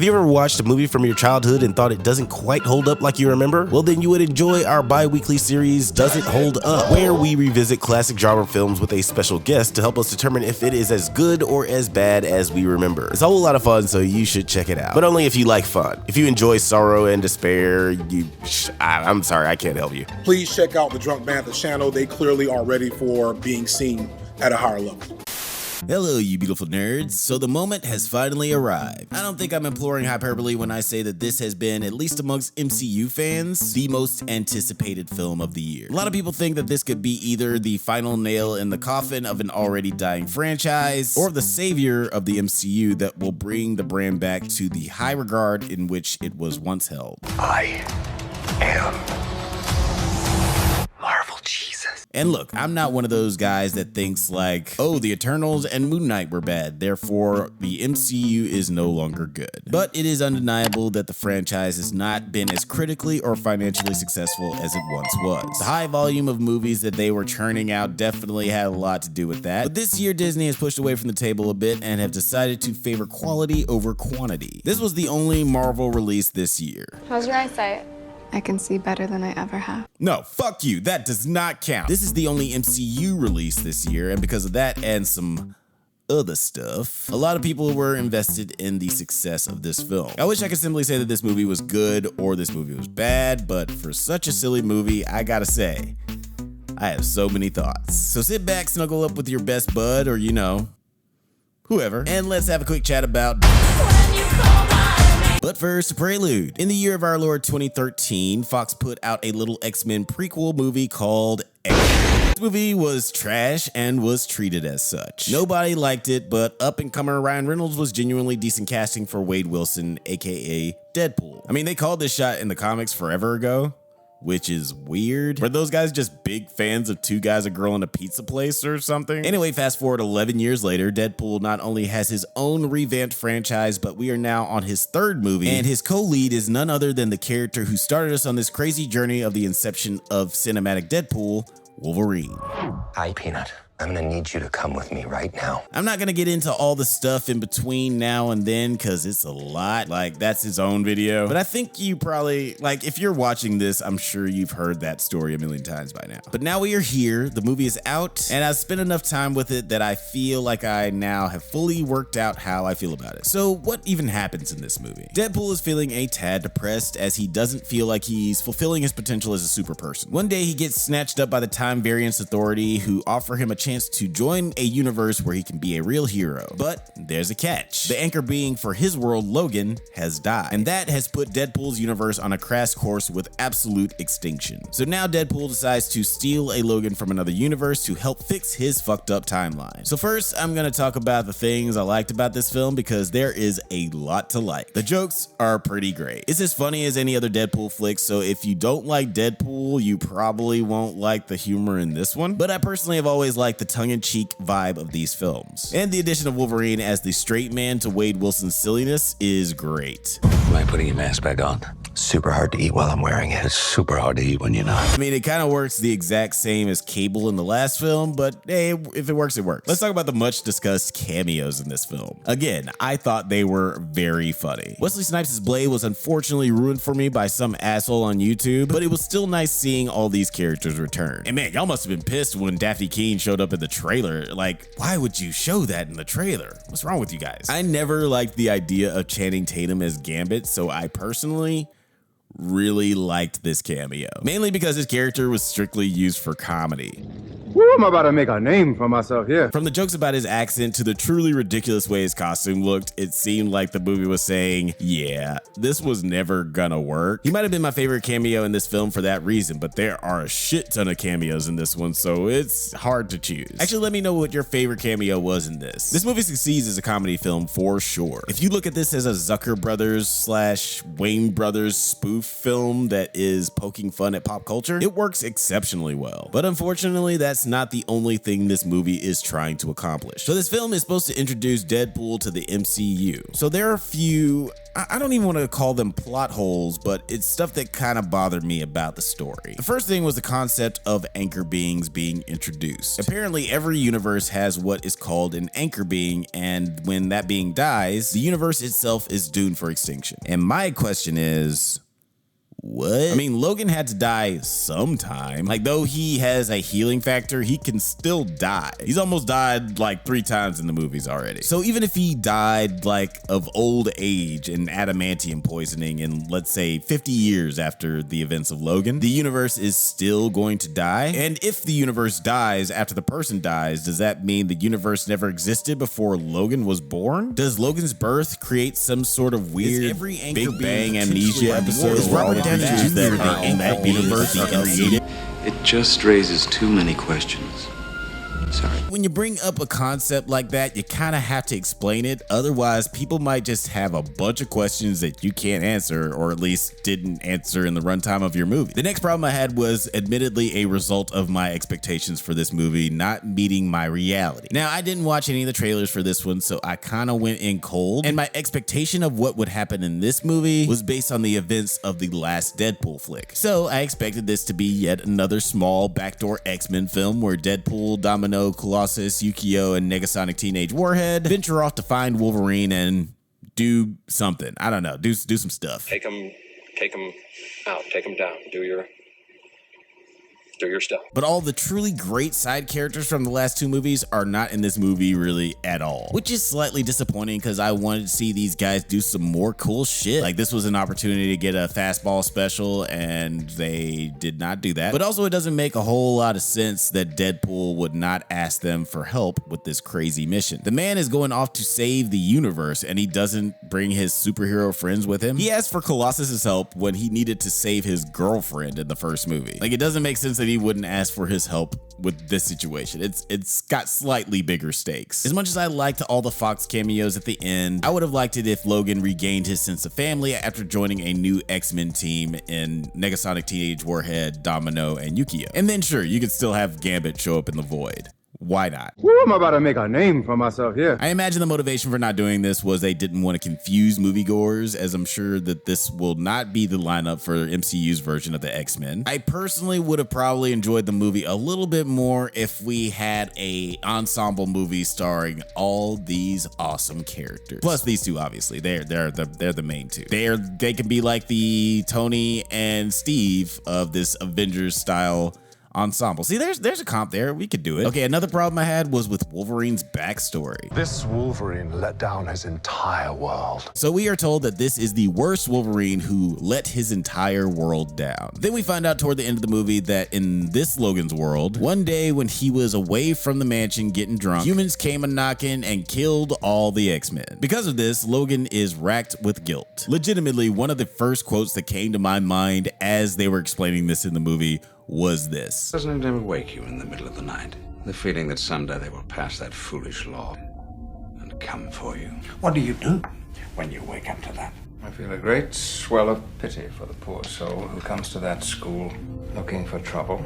Have you ever watched a movie from your childhood and thought it doesn't quite hold up like you remember? Well, then you would enjoy our bi-weekly series, Does It Hold Up?, where we revisit classic genre films with a special guest to help us determine if it is as good or as bad as we remember. It's a whole lot of fun, so you should check it out. But only if you like fun. If you enjoy sorrow and despair, I'm sorry, I can't help you. Please check out the Drunk Bantha channel. They clearly are ready for being seen at a higher level. Hello, you beautiful nerds. So the moment has finally arrived. I don't think I'm imploring hyperbole when I say that this has been, at least amongst MCU fans, the most anticipated film of the year. A lot of people think that this could be either the final nail in the coffin of an already dying franchise, or the savior of the MCU that will bring the brand back to the high regard in which it was once held. I am Marvel Jesus. And look, I'm not one of those guys that thinks like, oh, the Eternals and Moon Knight were bad, therefore the MCU is no longer good. But it is undeniable that the franchise has not been as critically or financially successful as it once was. The high volume of movies that they were churning out definitely had a lot to do with that. But this year, Disney has pushed away from the table a bit and have decided to favor quality over quantity. This was the only Marvel release this year. How's your eyesight? I can see better than I ever have. No, fuck you, that does not count. This is the only MCU release this year, and because of that and some other stuff, a lot of people were invested in the success of this film. I wish I could simply say that this movie was good or this movie was bad, but for such a silly movie, I gotta say, I have so many thoughts. So sit back, snuggle up with your best bud, or whoever, and let's have a quick chat about But first, Prelude. In the year of our Lord 2013, Fox put out a little X-Men prequel movie called X-Men. This movie was trash and was treated as such. Nobody liked it, but up-and-comer Ryan Reynolds was genuinely decent casting for Wade Wilson, aka Deadpool. I mean, they called this shot in the comics forever ago, which is weird. Were those guys just big fans of two guys, a girl, in a pizza place or something? Anyway, fast forward 11 years later, Deadpool not only has his own revamped franchise, but we are now on his third movie, and his co-lead is none other than the character who started us on this crazy journey of the inception of cinematic Deadpool, Wolverine. Hi, Peanut. I'm gonna need you to come with me right now. I'm not gonna get into all the stuff in between now and then because it's a lot. Like, that's his own video. But I think you probably, if you're watching this, I'm sure you've heard that story a million times by now. But now we are here, the movie is out, and I've spent enough time with it that I feel like I now have fully worked out how I feel about it. So what even happens in this movie? Deadpool is feeling a tad depressed as he doesn't feel like he's fulfilling his potential as a super person. One day he gets snatched up by the Time Variance Authority, who offer him a chance to join a universe where he can be a real hero. But there's a catch. The anchor being for his world, Logan, has died. And that has put Deadpool's universe on a crash course with absolute extinction. So now Deadpool decides to steal a Logan from another universe to help fix his fucked up timeline. So first, I'm gonna talk about the things I liked about this film because there is a lot to like. The jokes are pretty great. It's as funny as any other Deadpool flick, so if you don't like Deadpool, you probably won't like the humor in this one. But I personally have always liked the tongue-in-cheek vibe of these films. And the addition of Wolverine as the straight man to Wade Wilson's silliness is great. Am I putting your mask back on? Super hard to eat while I'm wearing it. It's super hard to eat when you're not. I mean, it kind of works the exact same as Cable in the last film, but hey, if it works, it works. Let's talk about the much discussed cameos in this film. Again, I thought they were very funny. Wesley Snipes' Blade was unfortunately ruined for me by some asshole on YouTube, but it was still nice seeing all these characters return. And man, y'all must have been pissed when Daphne Keene showed up in the trailer. Like, why would you show that in the trailer? What's wrong with you guys? I never liked the idea of Channing Tatum as Gambit, so I personally really liked this cameo, mainly because his character was strictly used for comedy. Woo, I'm about to make a name for myself here. From the jokes about his accent to the truly ridiculous way his costume looked, it seemed like the movie was saying, yeah, this was never gonna work. He might have been my favorite cameo in this film for that reason, but there are a shit ton of cameos in this one, so it's hard to choose. Actually, let me know what your favorite cameo was in this. This movie succeeds as a comedy film for sure. If you look at this as a Zucker Brothers / Wayne Brothers spoof film that is poking fun at pop culture, it works exceptionally well. But unfortunately, that's not not the only thing this movie is trying to accomplish. So this film is supposed to introduce Deadpool to the MCU. So there are a few, I don't even want to call them plot holes, but it's stuff that kind of bothered me about the story. The first thing was the concept of anchor beings being introduced. Apparently every universe has what is called an anchor being, and when that being dies, the universe itself is doomed for extinction. And my question is, what? I mean, Logan had to die sometime. Like, though he has a healing factor, he can still die. He's almost died like 3 times in the movies already. So even if he died like of old age and adamantium poisoning in, let's say, 50 years after the events of Logan, the universe is still going to die. And if the universe dies after the person dies, does that mean the universe never existed before Logan was born? Does Logan's birth create some sort of weird Big Bang amnesia episode? Is Robert Downey that in that universe are created? It just raises too many questions. Sorry. When you bring up a concept like that, you kind of have to explain it. Otherwise, people might just have a bunch of questions that you can't answer, or at least didn't answer in the runtime of your movie. The next problem I had was admittedly a result of my expectations for this movie not meeting my reality. Now, I didn't watch any of the trailers for this one, so I kind of went in cold, and my expectation of what would happen in this movie was based on the events of the last Deadpool flick. So I expected this to be yet another small backdoor X-Men film where Deadpool, Domino, Colossus, Yukio, and Negasonic Teenage Warhead venture off to find Wolverine and do something. I don't know, do some stuff. Take him out, take him down, do your stuff. But all the truly great side characters from the last 2 movies are not in this movie really at all, which is slightly disappointing because I wanted to see these guys do some more cool shit. Like, this was an opportunity to get a fastball special and they did not do that. But also, it doesn't make a whole lot of sense that Deadpool would not ask them for help with this crazy mission. The man is going off to save the universe and he doesn't bring his superhero friends with him. He asked for Colossus's help when he needed to save his girlfriend in the first movie. Like, it doesn't make sense that he wouldn't ask for his help with this situation. It's got slightly bigger stakes. As much as I liked all the Fox cameos at the end, I would have liked it if Logan regained his sense of family after joining a new X-Men team in Negasonic Teenage Warhead, Domino, and Yukio. And then sure, you could still have Gambit show up in the void. Why not? Woo, I'm about to make a name for myself here. I imagine the motivation for not doing this was they didn't want to confuse moviegoers, as I'm sure that this will not be the lineup for MCU's version of the X-Men. I personally would have probably enjoyed the movie a little bit more if we had a ensemble movie starring all these awesome characters. Plus these 2, obviously. They're the main 2. They can be like the Tony and Steve of this Avengers style ensemble. See, there's a comp there. We could do it. Okay, another problem I had was with Wolverine's backstory. This Wolverine let down his entire world. So we are told that this is the worst Wolverine who let his entire world down. Then we find out toward the end of the movie that in this Logan's world, one day when he was away from the mansion getting drunk, humans came a-knocking and killed all the X-Men. Because of this, Logan is racked with guilt. Legitimately, one of the first quotes that came to my mind as they were explaining this in the movie was this. Doesn't it ever wake you in the middle of the night? The feeling that someday they will pass that foolish law and come for you. What do you do when you wake up to that? I feel a great swell of pity for the poor soul who comes to that school looking for trouble.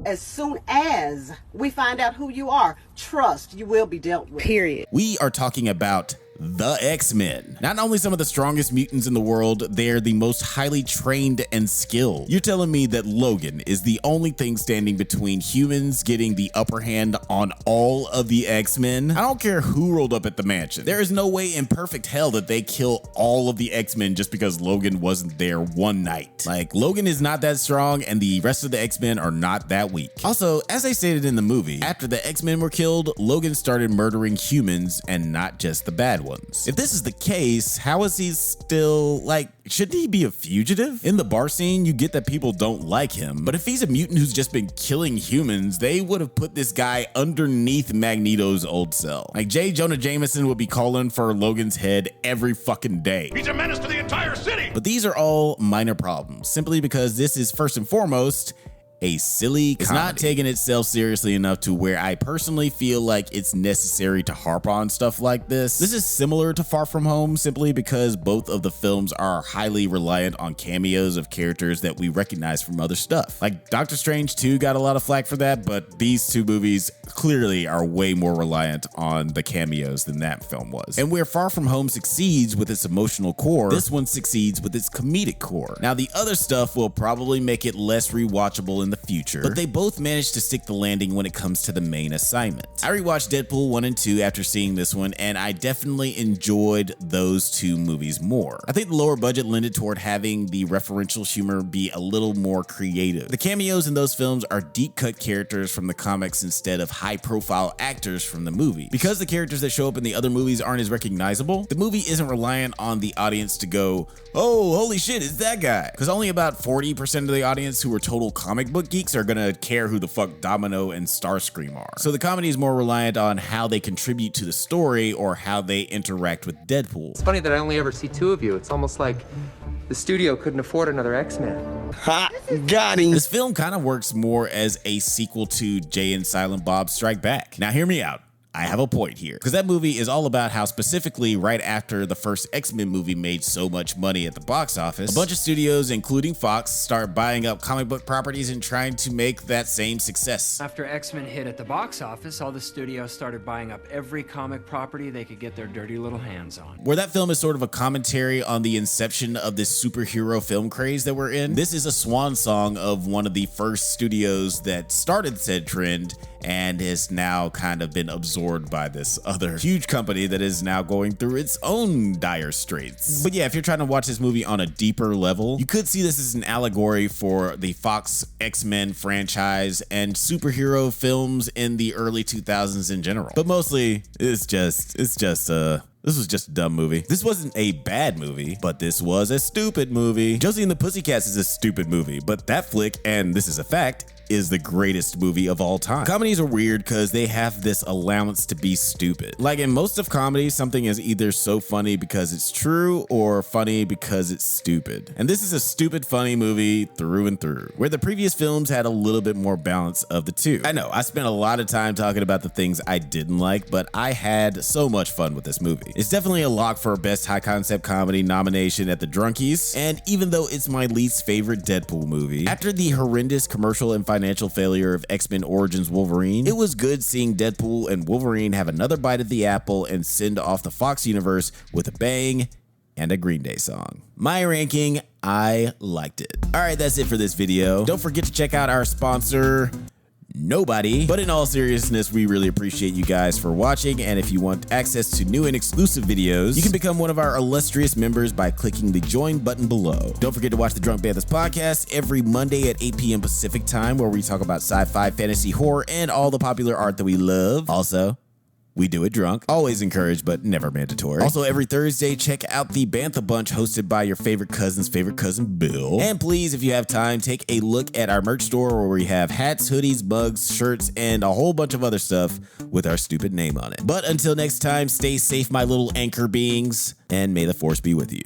As soon as we find out who you are, trust you will be dealt with. Period. We are talking about the X-Men. Not only some of the strongest mutants in the world, they're the most highly trained and skilled. You're telling me that Logan is the only thing standing between humans getting the upper hand on all of the X-Men? I don't care who rolled up at the mansion. There is no way in perfect hell that they kill all of the X-Men just because Logan wasn't there one night. Like, Logan is not that strong and the rest of the X-Men are not that weak. Also, as I stated in the movie, after the X-Men were killed, Logan started murdering humans and not just the bad ones. If this is the case, how is he still, like, shouldn't he be a fugitive? In the bar scene, you get that people don't like him, but if he's a mutant who's just been killing humans, they would have put this guy underneath Magneto's old cell. Like, J. Jonah Jameson would be calling for Logan's head every fucking day. He's a menace to the entire city! But these are all minor problems, simply because this is first and foremost a silly comedy. It's not taking itself seriously enough to where I personally feel like it's necessary to harp on stuff like this. This is similar to Far From Home simply because both of the films are highly reliant on cameos of characters that we recognize from other stuff. Like Doctor Strange 2 got a lot of flack for that, but these two movies clearly are way more reliant on the cameos than that film was. And where Far From Home succeeds with its emotional core, this one succeeds with its comedic core. Now the other stuff will probably make it less rewatchable in the future, but they both managed to stick the landing when it comes to the main assignment. I rewatched Deadpool 1 and 2 after seeing this one, and I definitely enjoyed those two movies more. I think the lower budget lended toward having the referential humor be a little more creative. The cameos in those films are deep cut characters from the comics instead of high profile actors from the movie. Because the characters that show up in the other movies aren't as recognizable, the movie isn't reliant on the audience to go, oh, holy shit, it's that guy. Because only about 40% of the audience who are total comic book geeks are gonna care who the fuck Domino and Starscream are. So the comedy is more reliant on how they contribute to the story or how they interact with Deadpool. It's funny that I only ever see two of you. It's almost like the studio couldn't afford another X-Men. Ha! Got him! This film kind of works more as a sequel to Jay and Silent Bob Strike Back. Now hear me out. I have a point here, because that movie is all about how specifically right after the first X-Men movie made so much money at the box office, a bunch of studios, including Fox, start buying up comic book properties and trying to make that same success. After X-Men hit at the box office, all the studios started buying up every comic property they could get their dirty little hands on. Where that film is sort of a commentary on the inception of this superhero film craze that we're in, this is a swan song of one of the first studios that started said trend and has now kind of been absorbed by this other huge company that is now going through its own dire straits. But yeah, if you're trying to watch this movie on a deeper level, you could see this as an allegory for the Fox X-Men franchise and superhero films in the early 2000s in general. But mostly, this was just a dumb movie. This wasn't a bad movie, but this was a stupid movie. Josie and the Pussycats is a stupid movie, but that flick, and this is a fact, is the greatest movie of all time. Comedies are weird because they have this allowance to be stupid. Like in most of comedy, something is either so funny because it's true or funny because it's stupid. And this is a stupid funny movie through and through, where the previous films had a little bit more balance of the two. I know, I spent a lot of time talking about the things I didn't like, but I had so much fun with this movie. It's definitely a lock for Best High Concept Comedy nomination at the Drunkies, and even though it's my least favorite Deadpool movie, after the horrendous commercial and financial failure of X-Men Origins Wolverine, it was good seeing Deadpool and Wolverine have another bite at the apple and send off the Fox universe with a bang and a Green Day song. My ranking, I liked it. All right, that's it for this video. Don't forget to check out our sponsor, Nobody. But in all seriousness, we really appreciate you guys for watching, and if you want access to new and exclusive videos, you can become one of our illustrious members by clicking the join button below. Don't forget to watch the Drunk Banthas podcast every Monday at 8 p.m. Pacific time, where we talk about sci-fi, fantasy, horror, and all the popular art that we love. Also, we do it drunk. Always encouraged, but never mandatory. Also, every Thursday, check out the Bantha Bunch hosted by your favorite cousin's favorite cousin, Bill. And please, if you have time, take a look at our merch store where we have hats, hoodies, mugs, shirts, and a whole bunch of other stuff with our stupid name on it. But until next time, stay safe, my little anchor beings, and may the force be with you.